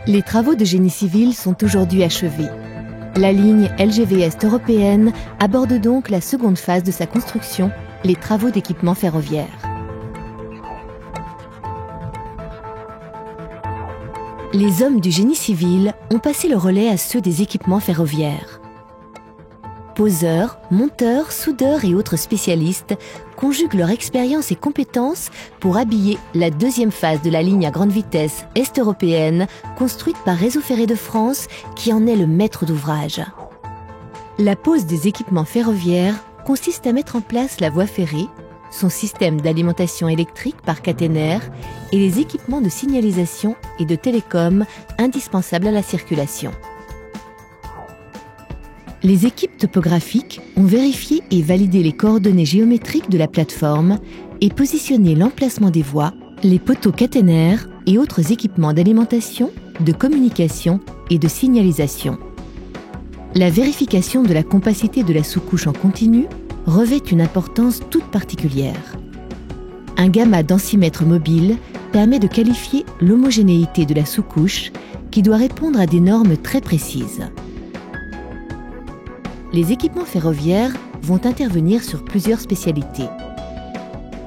Les travaux de génie civil sont aujourd'hui achevés. La ligne LGV Est européenne aborde donc la seconde phase de sa construction, les travaux d'équipement ferroviaire. Les hommes du génie civil ont passé le relais à ceux des équipements ferroviaires. Poseurs, monteurs, soudeurs et autres spécialistes conjuguent leur expérience et compétences pour habiller la deuxième phase de la ligne à grande vitesse est-européenne construite par Réseau Ferré de France qui en est le maître d'ouvrage. La pose des équipements ferroviaires consiste à mettre en place la voie ferrée, son système d'alimentation électrique par caténaire et les équipements de signalisation et de télécom indispensables à la circulation. Les équipes topographiques ont vérifié et validé les coordonnées géométriques de la plateforme et positionné l'emplacement des voies, les poteaux caténaires et autres équipements d'alimentation, de communication et de signalisation. La vérification de la compacité de la sous-couche en continu revêt une importance toute particulière. Un gamma densimètre mobile permet de qualifier l'homogénéité de la sous-couche qui doit répondre à des normes très précises. Les équipements ferroviaires vont intervenir sur plusieurs spécialités.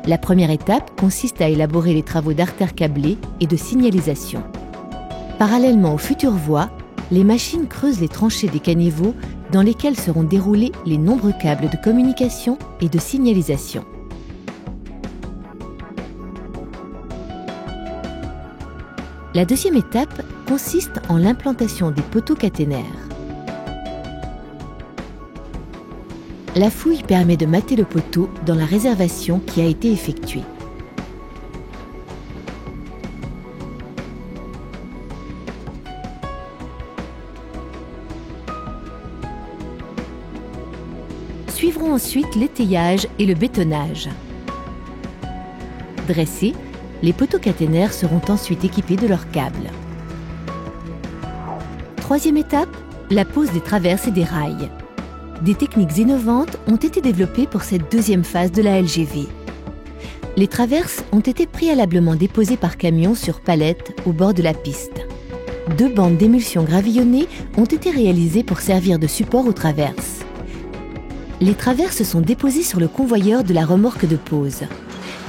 La première étape consiste à élaborer les travaux d'artères câblées et de signalisation. Parallèlement aux futures voies, les machines creusent les tranchées des caniveaux dans lesquels seront déroulés les nombreux câbles de communication et de signalisation. La deuxième étape consiste en l'implantation des poteaux caténaires. La fouille permet de mater le poteau dans la réservation qui a été effectuée. Suivront ensuite l'étayage et le bétonnage. Dressés, les poteaux caténaires seront ensuite équipés de leurs câbles. Troisième étape, la pose des traverses et des rails. Des techniques innovantes ont été développées pour cette deuxième phase de la LGV. Les traverses ont été préalablement déposées par camion sur palettes au bord de la piste. 2 bandes d'émulsion gravillonnées ont été réalisées pour servir de support aux traverses. Les traverses sont déposées sur le convoyeur de la remorque de pose.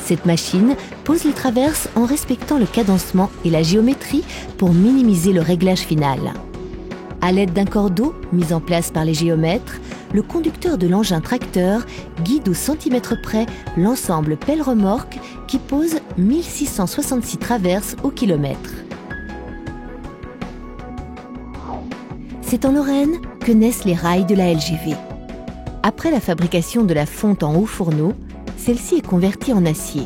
Cette machine pose les traverses en respectant le cadencement et la géométrie pour minimiser le réglage final. À l'aide d'un cordeau mis en place par les géomètres, le conducteur de l'engin tracteur guide au centimètre près l'ensemble pelle-remorque qui pose 1666 traverses au kilomètre. C'est en Lorraine que naissent les rails de la LGV. Après la fabrication de la fonte en haut fourneau, celle-ci est convertie en acier.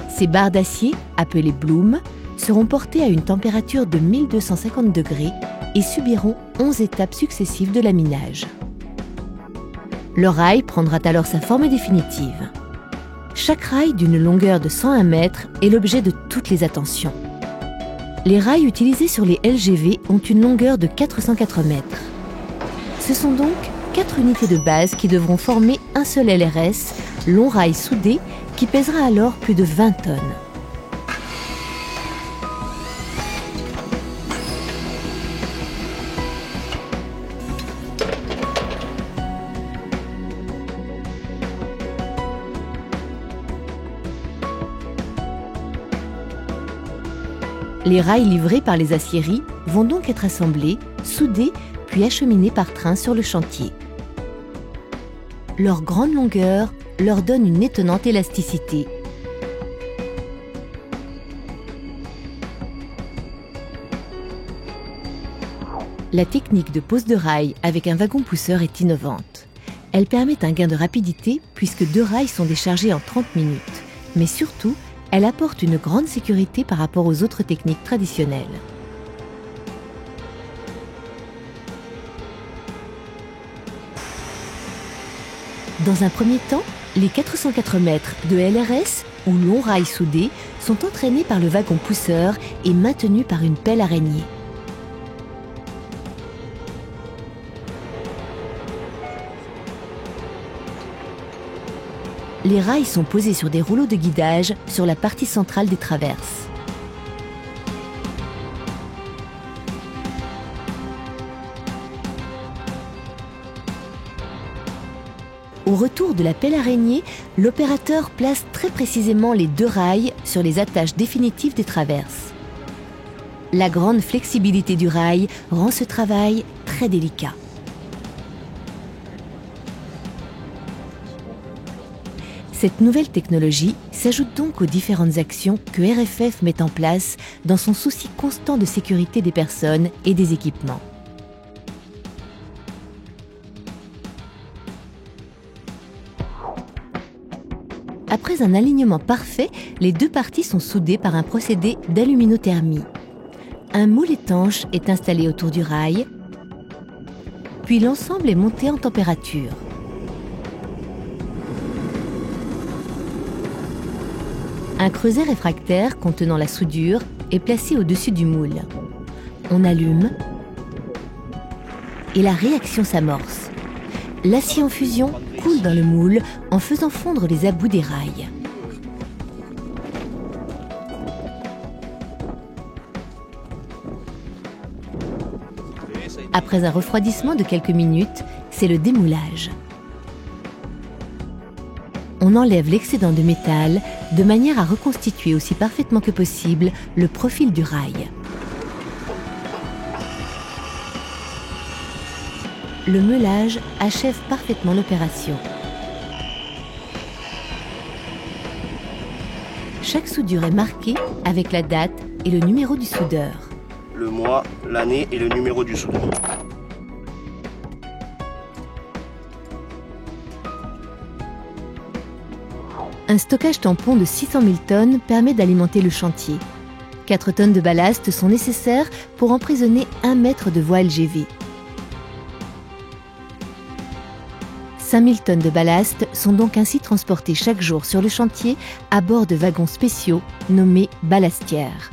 Ces barres d'acier, appelées Bloom, seront portées à une température de 1250 degrés et subiront 11 étapes successives de laminage. Le rail prendra alors sa forme définitive. Chaque rail d'une longueur de 101 mètres est l'objet de toutes les attentions. Les rails utilisés sur les LGV ont une longueur de 404 mètres. Ce sont donc 4 unités de base qui devront former un seul LRS, long rail soudé, qui pèsera alors plus de 20 tonnes. Les rails livrés par les aciéries vont donc être assemblés, soudés, puis acheminés par train sur le chantier. Leur grande longueur leur donne une étonnante élasticité. La technique de pose de rail avec un wagon pousseur est innovante. Elle permet un gain de rapidité puisque 2 rails sont déchargés en 30 minutes. Mais surtout, elle apporte une grande sécurité par rapport aux autres techniques traditionnelles. Dans un premier temps, les 404 mètres de LRS, ou long rail soudé, sont entraînés par le wagon pousseur et maintenus par une pelle araignée. Les rails sont posés sur des rouleaux de guidage sur la partie centrale des traverses. Au retour de la pelle araignée, l'opérateur place très précisément les 2 rails sur les attaches définitives des traverses. La grande flexibilité du rail rend ce travail très délicat. Cette nouvelle technologie s'ajoute donc aux différentes actions que RFF met en place dans son souci constant de sécurité des personnes et des équipements. Après un alignement parfait, les 2 parties sont soudées par un procédé d'aluminothermie. Un moule étanche est installé autour du rail, puis l'ensemble est monté en température. Un creuset réfractaire contenant la soudure est placé au-dessus du moule. On allume et la réaction s'amorce. L'acier en fusion coule dans le moule en faisant fondre les abouts des rails. Après un refroidissement de quelques minutes, c'est le démoulage. On enlève l'excédent de métal de manière à reconstituer aussi parfaitement que possible le profil du rail. Le meulage achève parfaitement l'opération. Chaque soudure est marquée avec la date et le numéro du soudeur. Le mois, l'année et le numéro du soudeur. Un stockage tampon de 600 000 tonnes permet d'alimenter le chantier. 4 tonnes de ballast sont nécessaires pour emprisonner 1 mètre de voie LGV. 5 000 tonnes de ballast sont donc ainsi transportées chaque jour sur le chantier à bord de wagons spéciaux nommés ballastières.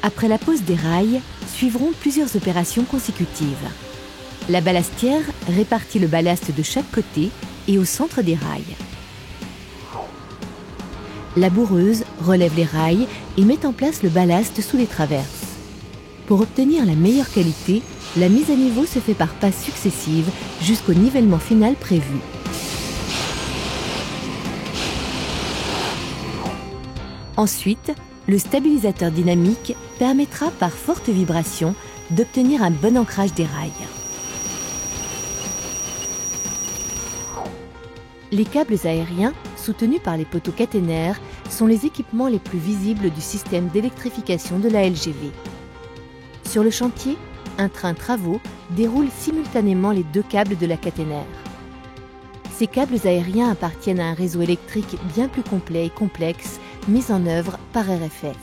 Après la pose des rails, suivront plusieurs opérations consécutives. La ballastière répartit le ballast de chaque côté et au centre des rails. La boureuse relève les rails et met en place le ballast sous les traverses. Pour obtenir la meilleure qualité, la mise à niveau se fait par passes successives jusqu'au nivellement final prévu. Ensuite, le stabilisateur dynamique permettra par forte vibration d'obtenir un bon ancrage des rails. Les câbles aériens, soutenus par les poteaux caténaires, sont les équipements les plus visibles du système d'électrification de la LGV. Sur le chantier, un train travaux déroule simultanément les 2 câbles de la caténaire. Ces câbles aériens appartiennent à un réseau électrique bien plus complet et complexe mis en œuvre par RFF.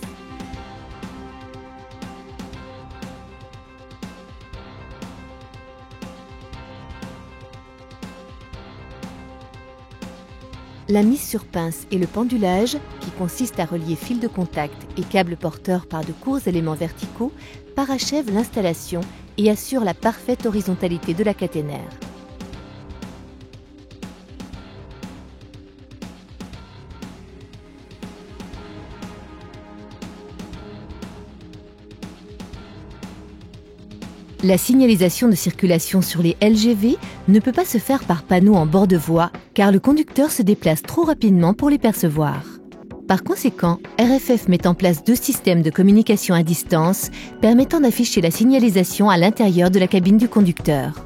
La mise sur pince et le pendulage, qui consiste à relier fil de contact et câbles porteurs par de courts éléments verticaux, parachèvent l'installation et assure la parfaite horizontalité de la caténaire. La signalisation de circulation sur les LGV ne peut pas se faire par panneau en bord de voie, car le conducteur se déplace trop rapidement pour les percevoir. Par conséquent, RFF met en place 2 systèmes de communication à distance permettant d'afficher la signalisation à l'intérieur de la cabine du conducteur.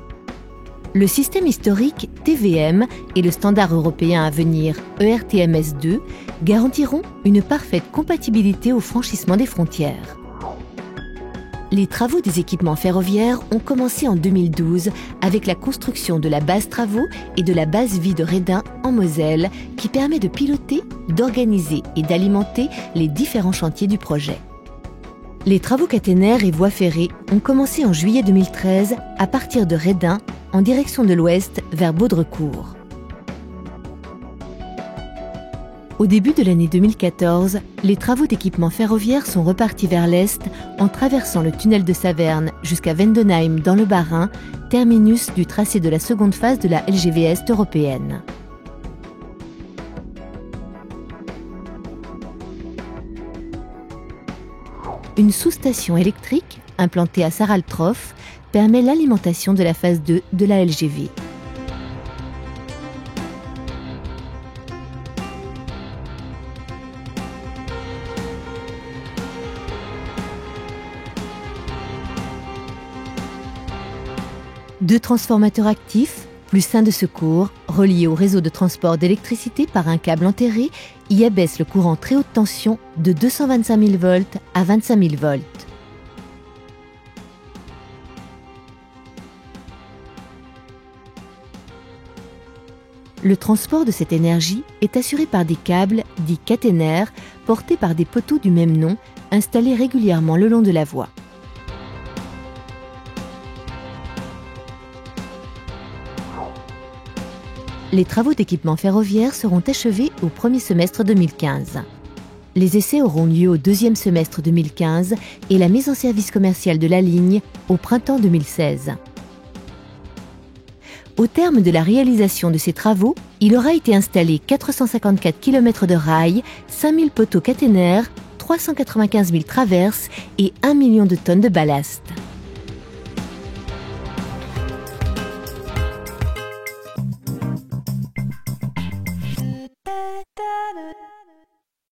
Le système historique TVM et le standard européen à venir ERTMS2 garantiront une parfaite compatibilité au franchissement des frontières. Les travaux des équipements ferroviaires ont commencé en 2012 avec la construction de la base travaux et de la base vie de Redun en Moselle qui permet de piloter, d'organiser et d'alimenter les différents chantiers du projet. Les travaux caténaires et voies ferrées ont commencé en juillet 2013 à partir de Redun en direction de l'ouest vers Baudrecourt. Au début de l'année 2014, les travaux d'équipement ferroviaire sont repartis vers l'est en traversant le tunnel de Saverne jusqu'à Vendenheim dans le Bas-Rhin, terminus du tracé de la seconde phase de la LGV Est européenne. Une sous-station électrique, implantée à Saraltroff, permet l'alimentation de la phase 2 de la LGV. Deux transformateurs actifs, plus un de secours, reliés au réseau de transport d'électricité par un câble enterré, y abaissent le courant très haute tension de 225 000 volts à 25 000 volts. Le transport de cette énergie est assuré par des câbles dits caténaires portés par des poteaux du même nom installés régulièrement le long de la voie. Les travaux d'équipement ferroviaire seront achevés au premier semestre 2015. Les essais auront lieu au deuxième semestre 2015 et la mise en service commerciale de la ligne au printemps 2016. Au terme de la réalisation de ces travaux, il aura été installé 454 km de rails, 5000 poteaux caténaires, 395 000 traverses et 1 million de tonnes de ballast.